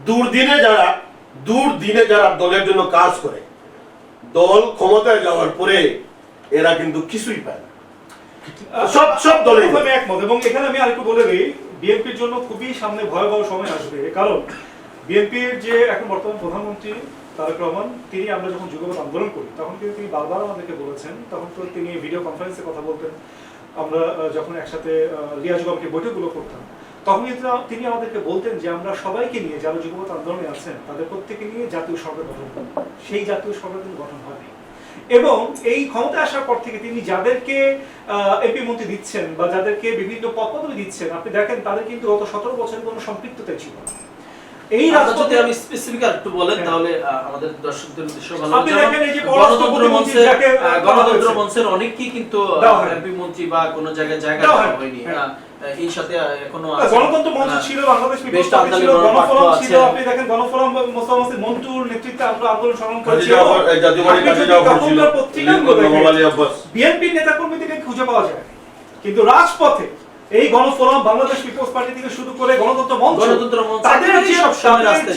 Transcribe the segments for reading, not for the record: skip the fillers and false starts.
দুর্দিনে যারা দলের জন্য কাজ করে, দল ক্ষমতায় যাওয়ার পরে এরা কিন্তু কিছুই পায় না। সব দলে আমি একমত। এবং এখানে আমি আরেকটু বলে দিই, বিএনপির জন্য খুবই সামনে ভয়াবহ সময় আসবে। কারণ বিএনপির যে এখন বর্তমান প্রধানমন্ত্রী তারেক রহমান, তিনি আমরা যখন যুগপৎ আন্দোলন করি তখন কিন্তু তিনি বারবার আমাদেরকে বলেছেন, তখন তো তিনি ভিডিও কনফারেন্সে কথা বলতেন, আমরা যখন একসাথে লিয়াজগমকে বৈঠকগুলো করতাম, তখন কিন্তু তিনি আমাদেরকে বলতেন যে আমরা সবাইকে নিয়ে, যারা যুগপৎ আন্দোলনে আছেন তাদের প্রত্যেকে নিয়ে জাতীয় সরকার গঠন করব। সেই জাতীয় সরকার কিন্তু গঠন হয়নি। এবং এই ক্ষমতায় আসার পর থেকে তিনি যাদেরকে এমপি মন্ত্রী দিচ্ছেন বা যাদেরকে বিভিন্ন পদপদবি দিচ্ছেন, আপনি দেখেন তাদের কিন্তু গত 17 বছরের কোনো সম্পৃক্ততা ছিল না। এই রাজপথে আমি স্পেসিফিক একটু বলেন তাহলে আমাদের দর্শকদের উদ্দেশ্যে ভালো আপনি দেখেন এই যে গণতন্ত্র মঞ্চের অনেকেই কিন্তু এমপি মন্ত্রী বা কোনো জায়গায় জায়গা হয়নি। এই সাথে এখনো গণতন্ত্র মঞ্চ ছিল, বাংলাদেশ পিপলস পার্টি ছিল, গণফোরাম ছিল। আপনি দেখেন গণফোরাম মোস্তফা মসিদ মন্টুর নেতৃত্বে আমরা আন্দোলন সংগ্রাম করেছি। বিএনপি নেতাকর্মীদেরকে খুঁজে পাওয়া যায়, কিন্তু রাজপথে এই গণফোরাম, বাংলাদেশ পিপলস পার্টি থেকে শুরু করে গণতন্ত্র মঞ্চ, তাদের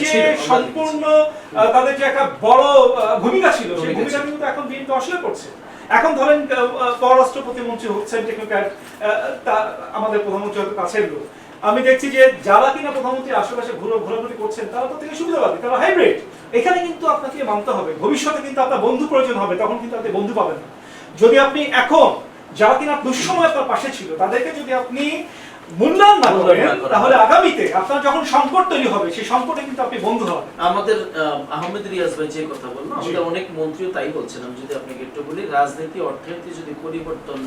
যে সম্পূর্ণ তাদের যে একটা বড় ভূমিকা ছিল, সেই ভূমিকা কিন্তু এখন বিএনপি অস্বীকার করছে। এখন ধরেন পররাষ্ট্র প্রতিমন্ত্রী হচ্ছেন টেকনোক্র্যাট, আমাদের প্রধানমন্ত্রী হয়তো কাছের লোক। আমি দেখছি যে যারা কিনা প্রধানমন্ত্রীর আশেপাশে ঘোরাঘুরি করছেন তারা তো থেকে সুবিধাবাদী, তারা হাইব্রিড। এখানে কিন্তু আপনাকে মানতে হবে, ভবিষ্যতে কিন্তু আপনার বন্ধু প্রয়োজন হবে, তখন কিন্তু আপনি বন্ধু পাবেন না। যদি আপনি এখন যারা কিনা দুঃসময় আপনার পাশে ছিল তাদেরকে যদি আপনি মূল্যায়ন না করেন, তাহলে আগামীতে আপনার যখন সংকট তৈরি হবে, সেই সংকটে কিন্তু আপনি বন্ধু হবেন। আমাদের আহমেদ রিয়াজ ভাই যে কথা বললো, আমাদের অনেক মন্ত্রীও তাই বলছেন। আমি যদি আপনাকে একটু বলি, রাজনীতি অর্থনীতি যদি পরিবর্তন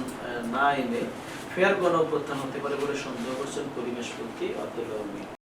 না এনে ফেয়ার গণঅভ্যুত্থান হতে পারে বলে সন্দেহ করছেন পরিবেশ মন্ত্রী আব্দুল রহমান।